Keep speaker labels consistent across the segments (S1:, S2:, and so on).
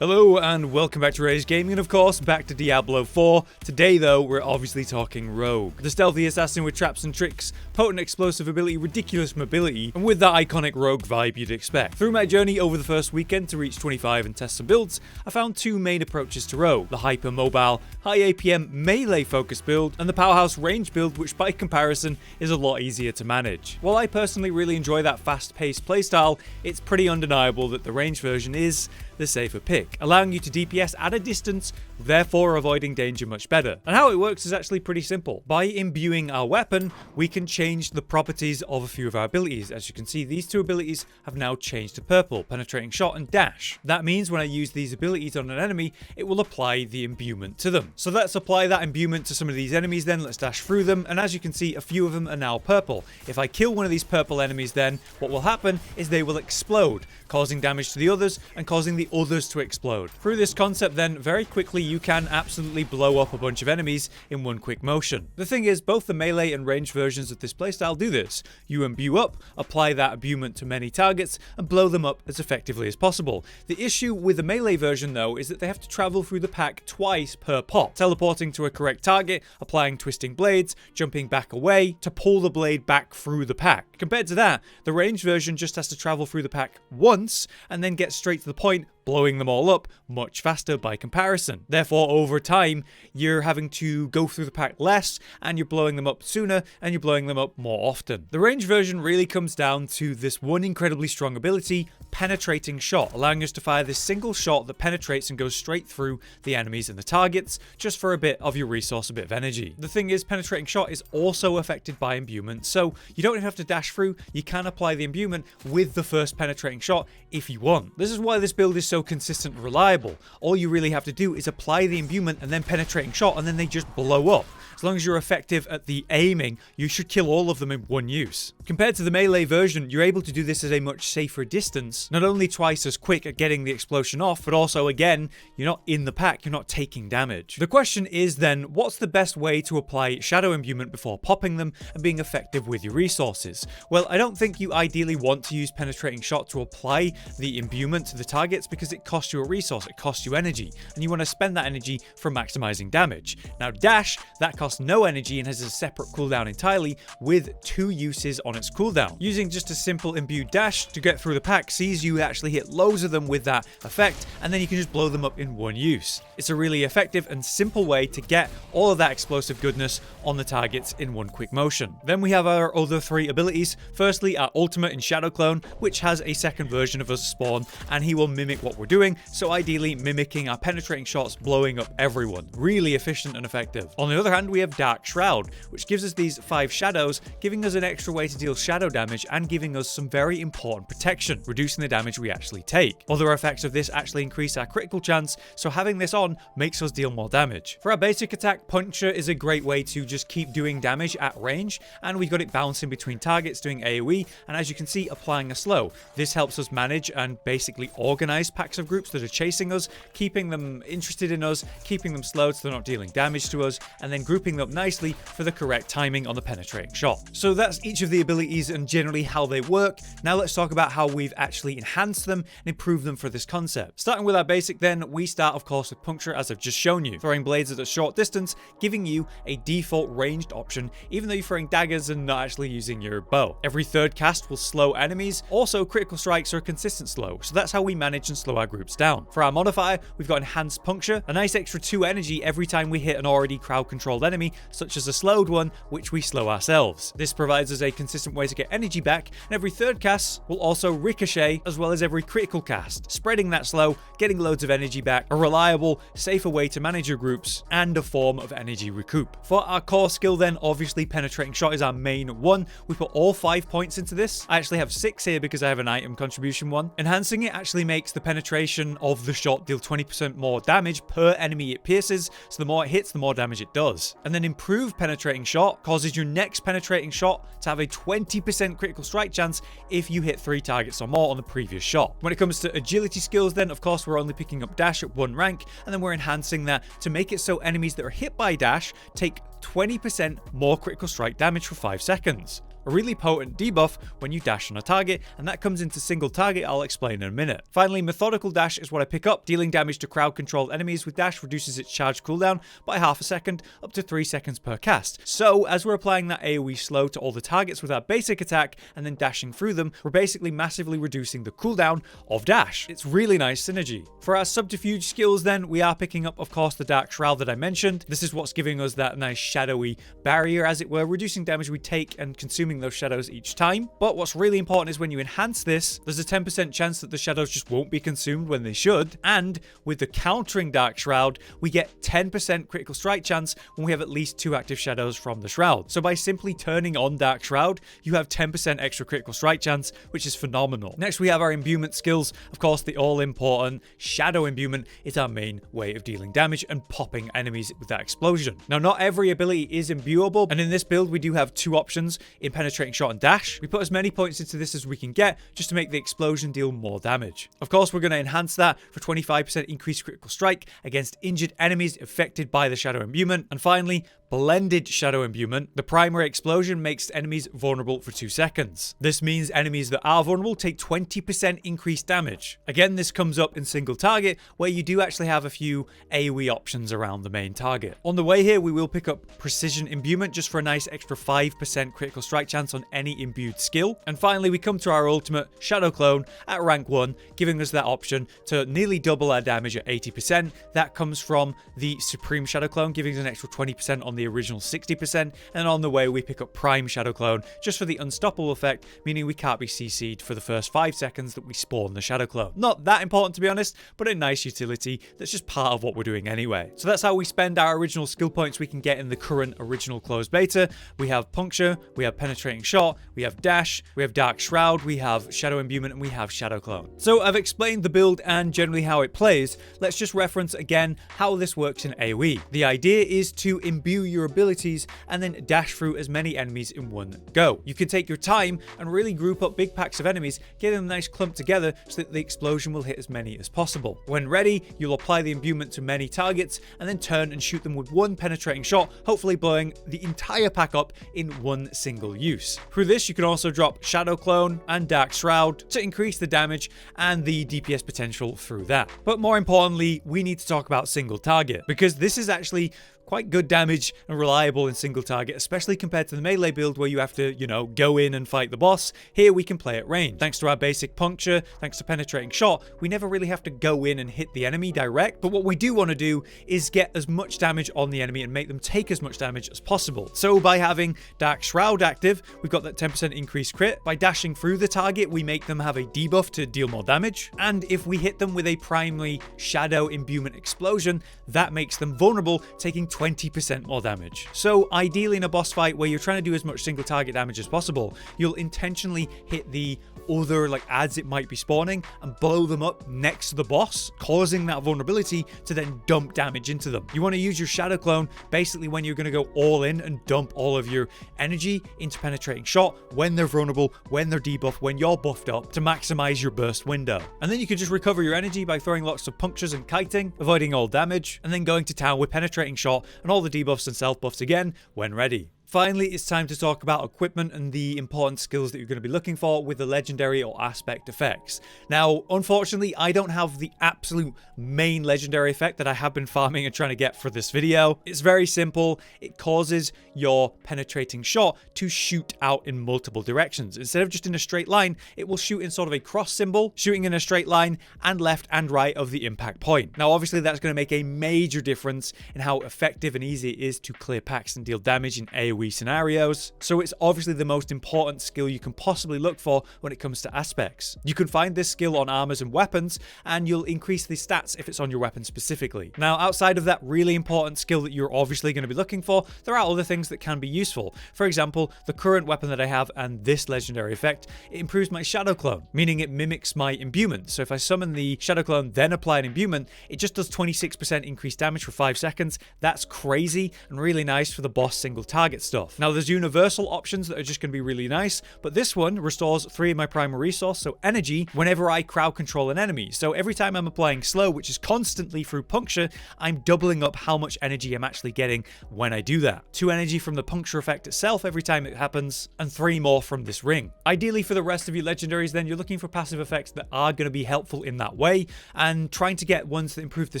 S1: Hello and welcome back to Rage Gaming, and of course back to Diablo 4. Today though, we're obviously talking Rogue. The stealthy assassin with traps and tricks, potent explosive ability, ridiculous mobility, and with that iconic Rogue vibe you'd expect. Through my journey over the first weekend to reach 25 and test some builds, I found two main approaches to Rogue: the hyper mobile, high APM melee focused build, and the powerhouse range build, which by comparison is a lot easier to manage. While I personally really enjoy that fast paced playstyle, it's pretty undeniable that the range version is the safer pick, allowing you to DPS at a distance, therefore avoiding danger much better. And how it works is actually pretty simple. By imbuing our weapon, we can change the properties of a few of our abilities. As you can see, these two abilities have now changed to purple: penetrating shot and dash. That means when I use these abilities on an enemy, it will apply the imbuement to them. So let's apply that imbuement to some of these enemies then. Let's dash through them, and as you can see, a few of them are now purple. If I kill one of these purple enemies, then what will happen is they will explode, causing damage to the others and causing the others to explode. Through this concept then, very quickly you can absolutely blow up a bunch of enemies in one quick motion. The thing is, both the melee and range versions of this playstyle do this. You imbue up, apply that imbuement to many targets, and blow them up as effectively as possible. The issue with the melee version though is that they have to travel through the pack twice per pop, teleporting to a correct target, applying twisting blades, jumping back away to pull the blade back through the pack. Compared to that, the range version just has to travel through the pack once and then get straight to the point, blowing them all up much faster by comparison. Therefore, over time, you're having to go through the pack less, and you're blowing them up sooner, and you're blowing them up more often. The range version really comes down to this one incredibly strong ability, penetrating shot, allowing us to fire this single shot that penetrates and goes straight through the enemies and the targets, just for a bit of your resource, a bit of energy. The thing is, penetrating shot is also affected by imbuement, so you don't even have to dash through, you can apply the imbuement with the first penetrating shot if you want. This is why this build is so consistent and reliable. All you really have to do is apply the imbuement and then penetrating shot, and then they just blow up. As long as you're effective at the aiming, you should kill all of them in one use. Compared to the melee version, you're able to do this at a much safer distance, not only twice as quick at getting the explosion off, but also, again, you're not in the pack, you're not taking damage. The question is then, what's the best way to apply shadow imbuement before popping them and being effective with your resources? Well, I don't think you ideally want to use penetrating shot to apply the imbuement to the targets, because it costs you a resource, it costs you energy, and you want to spend that energy for maximizing damage. Now dash, that costs no energy and has a separate cooldown entirely, with 2 uses on its cooldown. Using just a simple imbued dash to get through the pack sees you actually hit loads of them with that effect, and then you can just blow them up in one use. It's a really effective and simple way to get all of that explosive goodness on the targets in one quick motion. Then we have our other 3 abilities. Firstly, our ultimate in Shadow Clone, which has a second version of us spawn, and he will mimic what we're doing, so ideally mimicking our penetrating shots, blowing up everyone. Really efficient and effective. On the other hand, we have Dark Shroud, which gives us these 5 shadows, giving us an extra way to deal shadow damage and giving us some very important protection, reducing the damage we actually take. Other effects of this actually increase our critical chance, so having this on makes us deal more damage. For our basic attack, Puncture is a great way to just keep doing damage at range, and we've got it bouncing between targets, doing AoE, and as you can see, applying a slow. This helps us manage and basically organize packs of groups that are chasing us, keeping them interested in us, keeping them slowed so they're not dealing damage to us, and then grouping them up nicely for the correct timing on the penetrating shot. So that's each of the abilities and generally how they work. Now let's talk about how we've actually enhanced them and improved them for this concept. Starting with our basic then, we start of course with Puncture, as I've just shown you, throwing blades at a short distance, giving you a default ranged option even though you're throwing daggers and not actually using your bow. Every third cast will slow enemies, also critical strikes are a consistent slow, so that's how we manage and slow our groups down. For our modifier, we've got Enhanced Puncture, a nice extra 2 energy every time we hit an already crowd controlled enemy, such as a slowed one, which we slow ourselves. This provides us a consistent way to get energy back, and every third cast will also ricochet, as well as every critical cast, spreading that slow, getting loads of energy back, a reliable, safer way to manage your groups, and a form of energy recoup. For our core skill then, obviously penetrating shot is our main one. We put all 5 points into this. I actually have 6 here because I have an item contribution one. Enhancing it actually makes the penetration of the shot deal 20% more damage per enemy it pierces, so the more it hits, the more damage it does. And then improved penetrating shot causes your next penetrating shot to have a 20% critical strike chance if you hit 3 targets or more on the previous shot. When it comes to agility skills then, of course, we're only picking up dash at 1 rank, and then we're enhancing that to make it so enemies that are hit by dash take 20% more critical strike damage for 5 seconds. a really potent debuff when you dash on a target, and that comes into single target. I'll explain in a minute. Finally, methodical dash is what I pick up. Dealing damage to crowd controlled enemies with dash reduces its charge cooldown by half a second, up to 3 seconds per cast. So as we're applying that AoE slow to all the targets with our basic attack and then dashing through them, we're basically massively reducing the cooldown of dash. It's really nice synergy. For our subterfuge skills then, we are picking up, of course, the Dark Shroud that I mentioned. This is what's giving us that nice shadowy barrier, as it were, reducing damage we take and consuming those shadows each time. But what's really important is when you enhance this, there's a 10% chance that the shadows just won't be consumed when they should. And with the countering Dark Shroud, we get 10% critical strike chance when we have at least 2 active shadows from the Shroud. So by simply turning on Dark Shroud, you have 10% extra critical strike chance, which is phenomenal. Next, we have our imbuement skills. Of course, the all-important Shadow Imbuement is our main way of dealing damage and popping enemies with that explosion. Now, not every ability is imbuable, and in this build, we do have 2 options in Penetrating Shot and Dash. We put as many points into this as we can get just to make the explosion deal more damage. Of course, we're going to enhance that for 25% increased critical strike against injured enemies affected by the Shadow Imbuement. And finally, Blended Shadow Imbuement. The primary explosion makes enemies vulnerable for 2 seconds. This means enemies that are vulnerable take 20% increased damage. Again, this comes up in single target, where you do actually have a few AoE options around the main target. On the way here, we will pick up Precision Imbuement just for a nice extra 5% critical strike chance on any imbued skill. And finally, we come to our ultimate Shadow Clone at rank 1, giving us that option to nearly double our damage at 80%. That comes from the Supreme Shadow Clone, giving us an extra 20% on the original 60%, and on the way we pick up Prime Shadow Clone just for the unstoppable effect, meaning we can't be CC'd for the first 5 seconds that we spawn the Shadow Clone. Not that important, to be honest, but a nice utility that's just part of what we're doing anyway. So that's how we spend our original skill points we can get in the current original closed beta. We have Puncture, we have Penetrating Shot, we have Dash, we have Dark Shroud, we have Shadow Imbuement, and we have Shadow Clone. So I've explained the build and generally how it plays. Let's just reference again how this works in AoE. The idea is to imbue your abilities and then dash through as many enemies in one go. You can take your time and really group up big packs of enemies, get them a nice clump together so that the explosion will hit as many as possible. When ready, you'll apply the imbuement to many targets and then turn and shoot them with one penetrating shot, hopefully blowing the entire pack up in one single use. Through this, you can also drop Shadow Clone and Dark Shroud to increase the damage and the DPS potential through that. But more importantly, we need to talk about single target, because this is actually quite good damage and reliable in single target, especially compared to the melee build where you have to, go in and fight the boss. Here we can play at range. Thanks to our basic puncture, thanks to penetrating shot, we never really have to go in and hit the enemy direct, but what we do want to do is get as much damage on the enemy and make them take as much damage as possible. So by having Dark Shroud active, we've got that 10% increased crit. By dashing through the target, we make them have a debuff to deal more damage. And if we hit them with a primary Shadow Imbuement explosion, that makes them vulnerable, taking 20% more damage. So ideally in a boss fight where you're trying to do as much single target damage as possible, you'll intentionally hit the other ads it might be spawning and blow them up next to the boss, causing that vulnerability to then dump damage into them. You want to use your Shadow Clone basically when you're going to go all in and dump all of your energy into penetrating shot when they're vulnerable, when they're debuffed, when you're buffed up, to maximize your burst window. And then you can just recover your energy by throwing lots of punctures and kiting, avoiding all damage, and then going to town with penetrating shot and all the debuffs and self buffs again when ready. Finally, it's time to talk about equipment and the important skills that you're going to be looking for with the legendary or aspect effects. Now, unfortunately, I don't have the absolute main legendary effect that I have been farming and trying to get for this video. It's very simple. It causes your penetrating shot to shoot out in multiple directions. Instead of just in a straight line, it will shoot in sort of a cross symbol, shooting in a straight line and left and right of the impact point. Now, obviously, that's going to make a major difference in how effective and easy it is to clear packs and deal damage in AoE scenarios, so it's obviously the most important skill you can possibly look for when it comes to aspects. You can find this skill on armors and weapons, and you'll increase the stats if it's on your weapon specifically. Now, outside of that really important skill that you're obviously going to be looking for, there are other things that can be useful. For example, the current weapon that I have and this legendary effect, it improves my Shadow Clone, meaning it mimics my imbuement. So if I summon the Shadow Clone, then apply an imbuement, it just does 26% increased damage for 5 seconds. That's crazy and really nice for the boss single target stuff. Now, there's universal options that are just going to be really nice, but this one restores 3 of my primary resource, so energy, whenever I crowd control an enemy. So every time I'm applying slow, which is constantly through puncture, I'm doubling up how much energy I'm actually getting when I do that. 2 energy from the puncture effect itself every time it happens, and 3 more from this ring. Ideally, for the rest of your legendaries, then you're looking for passive effects that are going to be helpful in that way, and trying to get ones that improve the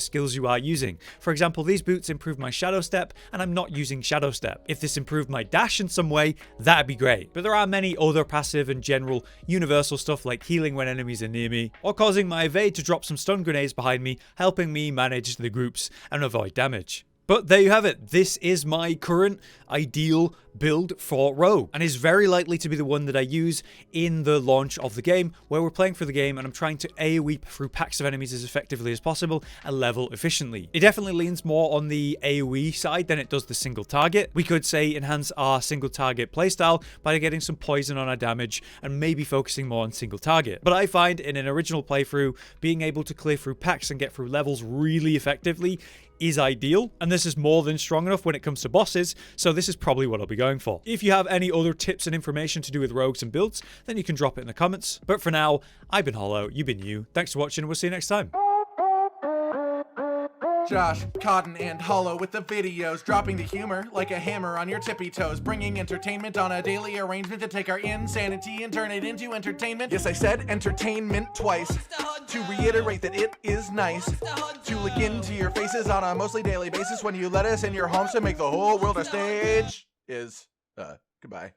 S1: skills you are using. For example, these boots improve my shadow step, and I'm not using shadow step. If this improved my dash in some way, that'd be great. But there are many other passive and general universal stuff like healing when enemies are near me, or causing my evade to drop some stun grenades behind me, helping me manage the groups and avoid damage. But there you have it. This is my current ideal build for Rogue, and is very likely to be the one that I use in the launch of the game, where we're playing through the game and I'm trying to AoE through packs of enemies as effectively as possible and level efficiently. It definitely leans more on the AoE side than it does the single target. We could say enhance our single target playstyle by getting some poison on our damage and maybe focusing more on single target. But I find in an original playthrough, being able to clear through packs and get through levels really effectively is ideal, and this is more than strong enough when it comes to bosses, so this is probably what I'll be going for. If you have any other tips and information to do with rogues and builds, then you can drop it in the comments. But for now, I've been Hollow, you've been you. Thanks for watching, and we'll see you next time.
S2: Josh, Cotton, and Hollow with the videos, dropping the humor like a hammer on your tippy toes, bringing entertainment on a daily arrangement to take our insanity and turn it into entertainment. Yes, I said entertainment twice, to reiterate that it is nice to look into your faces on a mostly daily basis when you let us in your homes to make the whole world a stage. Goodbye.